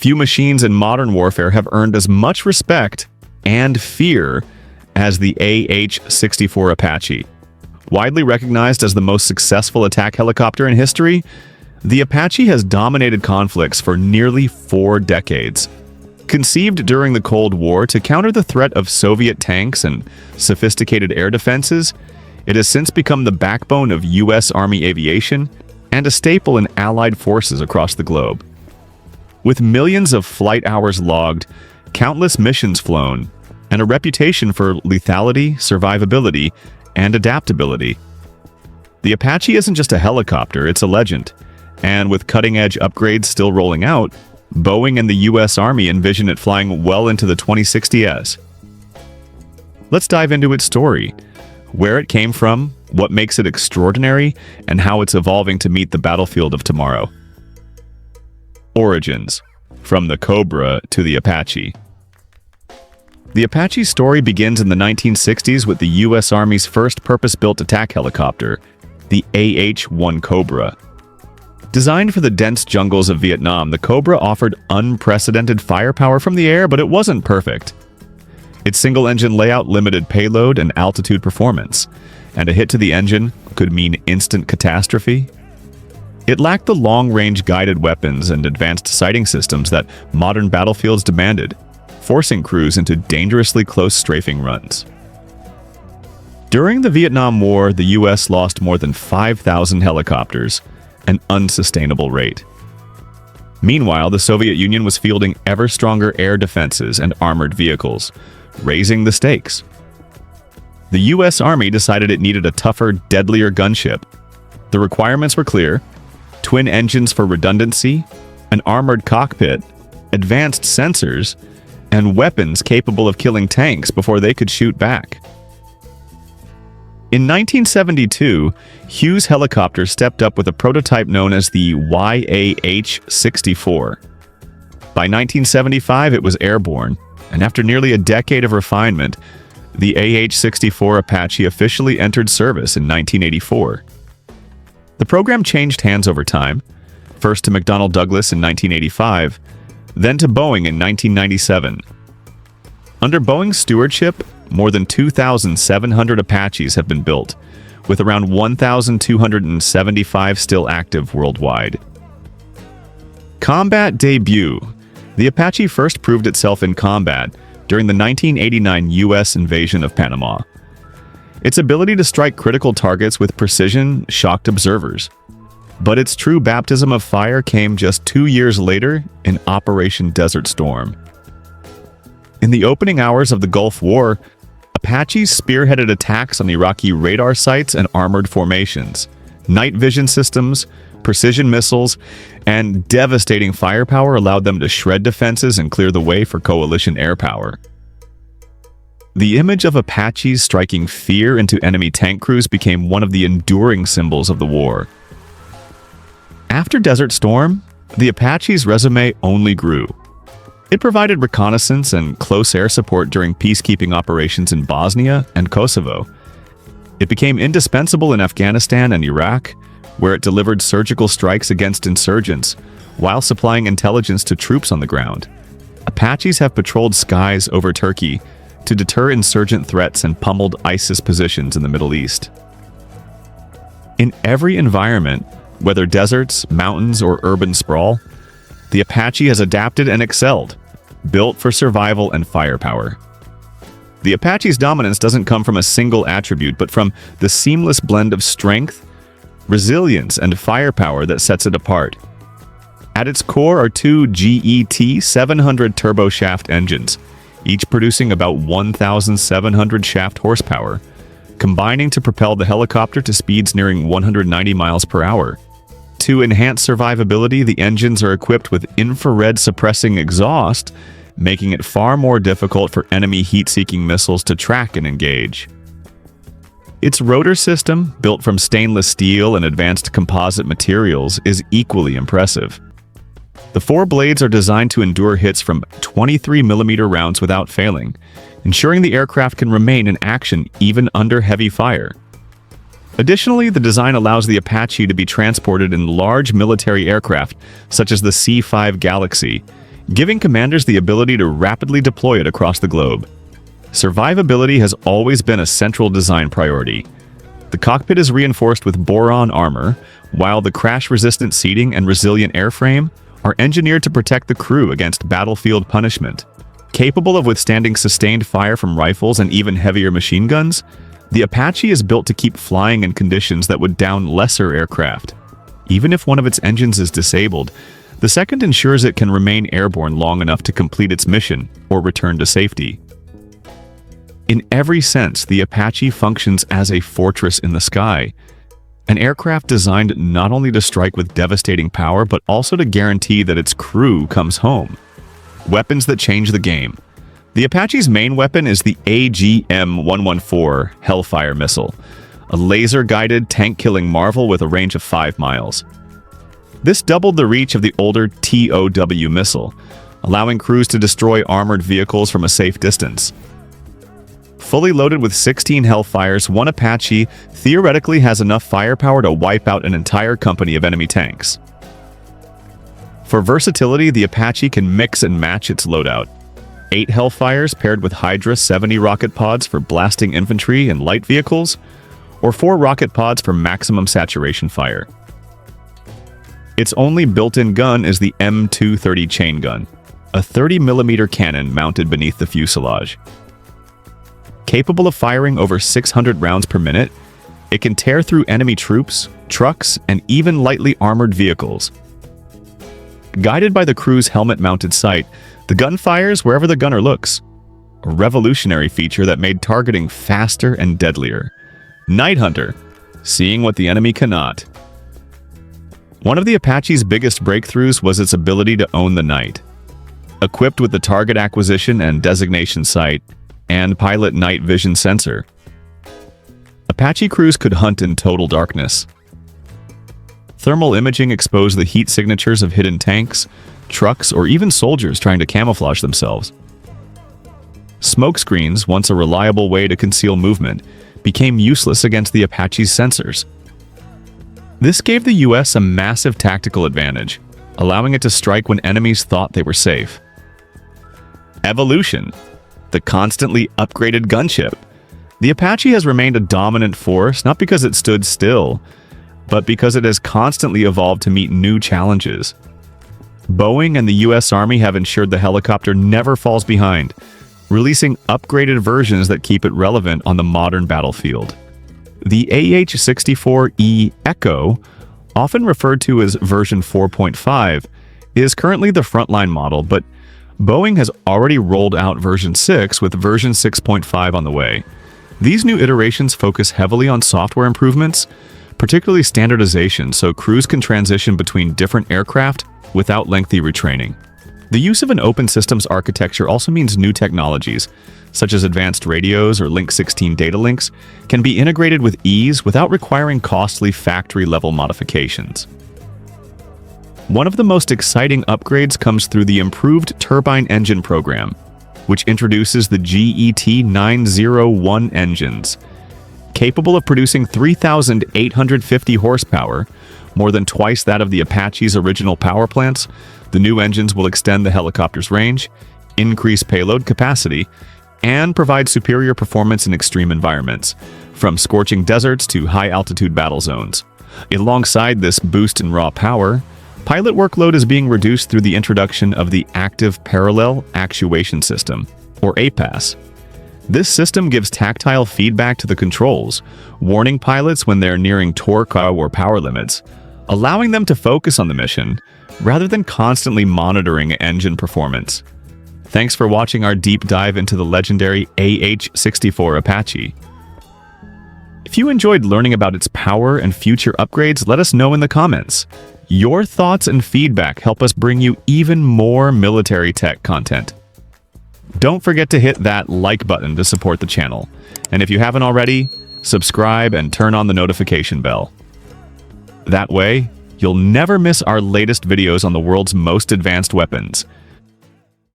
Few machines in modern warfare have earned as much respect and fear as the AH-64 Apache. Widely recognized as the most successful attack helicopter in history, the Apache has dominated conflicts for nearly 4 decades. Conceived during the Cold War to counter the threat of Soviet tanks and sophisticated air defenses, it has since become the backbone of U.S. Army aviation and a staple in Allied forces across the globe. With millions of flight hours logged, countless missions flown, and a reputation for lethality, survivability, and adaptability, the Apache isn't just a helicopter, it's a legend. And with cutting-edge upgrades still rolling out, Boeing and the U.S. Army envision it flying well into the 2060s. Let's dive into its story, where it came from, what makes it extraordinary, and how it's evolving to meet the battlefield of tomorrow. Origins: from the Cobra to the Apache. The Apache's story begins in the 1960s with the U.S. Army's first purpose-built attack helicopter, the AH-1 Cobra. Designed for the dense jungles of Vietnam, the Cobra offered unprecedented firepower from the air, but it wasn't perfect. Its single-engine layout limited payload and altitude performance, and a hit to the engine could mean instant catastrophe. It lacked the long-range guided weapons and advanced sighting systems that modern battlefields demanded, forcing crews into dangerously close strafing runs. During the Vietnam War, the U.S. lost more than 5,000 helicopters, an unsustainable rate. Meanwhile, the Soviet Union was fielding ever stronger air defenses and armored vehicles, raising the stakes. The U.S. Army decided it needed a tougher, deadlier gunship. The requirements were clear: twin engines for redundancy, an armored cockpit, advanced sensors, and weapons capable of killing tanks before they could shoot back. In 1972, Hughes Helicopter stepped up with a prototype known as the AH-64. By 1975, it was airborne, and after nearly a decade of refinement, the AH-64 Apache officially entered service in 1984. The program changed hands over time, first to McDonnell Douglas in 1985, then to Boeing in 1997. Under Boeing's stewardship, more than 2,700 Apaches have been built, with around 1,275 still active worldwide. Combat debut. The Apache first proved itself in combat during the 1989 U.S. invasion of Panama. Its ability to strike critical targets with precision shocked observers. But its true baptism of fire came just 2 years later in Operation Desert Storm. In the opening hours of the Gulf War, Apaches spearheaded attacks on Iraqi radar sites and armored formations. Night vision systems, precision missiles, and devastating firepower allowed them to shred defenses and clear the way for coalition air power. The image of Apaches striking fear into enemy tank crews became one of the enduring symbols of the war. After Desert Storm, the Apache's resume only grew. It provided reconnaissance and close air support during peacekeeping operations in Bosnia and Kosovo. It became indispensable in Afghanistan and Iraq, where it delivered surgical strikes against insurgents while supplying intelligence to troops on the ground. Apaches have patrolled skies over Turkey to deter insurgent threats and pummeled ISIS positions in the Middle East. In every environment, whether deserts, mountains, or urban sprawl, the Apache has adapted and excelled, built for survival and firepower. The Apache's dominance doesn't come from a single attribute, but from the seamless blend of strength, resilience, and firepower that sets it apart. At its core are two GET 700 turboshaft engines, each producing about 1,700 shaft horsepower, combining to propel the helicopter to speeds nearing 190 miles per hour. To enhance survivability, the engines are equipped with infrared suppressing exhaust, making it far more difficult for enemy heat-seeking missiles to track and engage. Its rotor system, built from stainless steel and advanced composite materials, is equally impressive. The 4 blades are designed to endure hits from 23mm rounds without failing, ensuring the aircraft can remain in action even under heavy fire. Additionally, the design allows the Apache to be transported in large military aircraft, such as the C-5 Galaxy, giving commanders the ability to rapidly deploy it across the globe. Survivability has always been a central design priority. The cockpit is reinforced with boron armor, while the crash-resistant seating and resilient airframe are engineered to protect the crew against battlefield punishment. Capable of withstanding sustained fire from rifles and even heavier machine guns, the Apache is built to keep flying in conditions that would down lesser aircraft. Even if one of its engines is disabled, the second ensures it can remain airborne long enough to complete its mission or return to safety. In every sense, the Apache functions as a fortress in the sky, an aircraft designed not only to strike with devastating power, but also to guarantee that its crew comes home. Weapons that change the game. The Apache's main weapon is the AGM-114 Hellfire missile, a laser-guided, tank-killing marvel with a range of 5 miles. This doubled the reach of the older TOW missile, allowing crews to destroy armored vehicles from a safe distance. Fully loaded with 16 Hellfires, one Apache theoretically has enough firepower to wipe out an entire company of enemy tanks. For versatility, the Apache can mix and match its loadout. 8 Hellfires paired with Hydra 70 rocket pods for blasting infantry and light vehicles, or 4 rocket pods for maximum saturation fire. Its only built-in gun is the M230 chain gun, a 30mm cannon mounted beneath the fuselage. Capable of firing over 600 rounds per minute, it can tear through enemy troops, trucks, and even lightly armored vehicles. Guided by the crew's helmet-mounted sight, the gun fires wherever the gunner looks, a revolutionary feature that made targeting faster and deadlier. Night Hunter, seeing what the enemy cannot. One of the Apache's biggest breakthroughs was its ability to own the night. Equipped with the target acquisition and designation sight, and pilot night vision sensor, Apache crews could hunt in total darkness. Thermal imaging exposed the heat signatures of hidden tanks, trucks, or even soldiers trying to camouflage themselves. Smoke screens, once a reliable way to conceal movement, became useless against the Apache's sensors. This gave the US a massive tactical advantage, allowing it to strike when enemies thought they were safe. Evolution. The constantly upgraded gunship. The Apache has remained a dominant force not because it stood still, but because it has constantly evolved to meet new challenges. Boeing and the US Army have ensured the helicopter never falls behind, releasing upgraded versions that keep it relevant on the modern battlefield. The AH-64 Echo, often referred to as version 4.5, is currently the frontline model, but Boeing has already rolled out version 6 with version 6.5 on the way. These new iterations focus heavily on software improvements, particularly standardization, so crews can transition between different aircraft without lengthy retraining. The use of an open systems architecture also means new technologies, such as advanced radios or Link 16 data links, can be integrated with ease without requiring costly factory-level modifications. One of the most exciting upgrades comes through the improved turbine engine program, which introduces the GET-901 engines. Capable of producing 3,850 horsepower, more than twice that of the Apache's original power plants, the new engines will extend the helicopter's range, increase payload capacity, and provide superior performance in extreme environments, from scorching deserts to high-altitude battle zones. Alongside this boost in raw power, pilot workload is being reduced through the introduction of the Active Parallel Actuation System, or APAS. This system gives tactile feedback to the controls, warning pilots when they're nearing torque or power limits, allowing them to focus on the mission rather than constantly monitoring engine performance. Thanks for watching our deep dive into the legendary AH-64 Apache. If you enjoyed learning about its power and future upgrades, let us know in the comments. Your thoughts and feedback help us bring you even more military tech content. Don't forget to hit that like button to support the channel. And if you haven't already, subscribe and turn on the notification bell. That way, you'll never miss our latest videos on the world's most advanced weapons.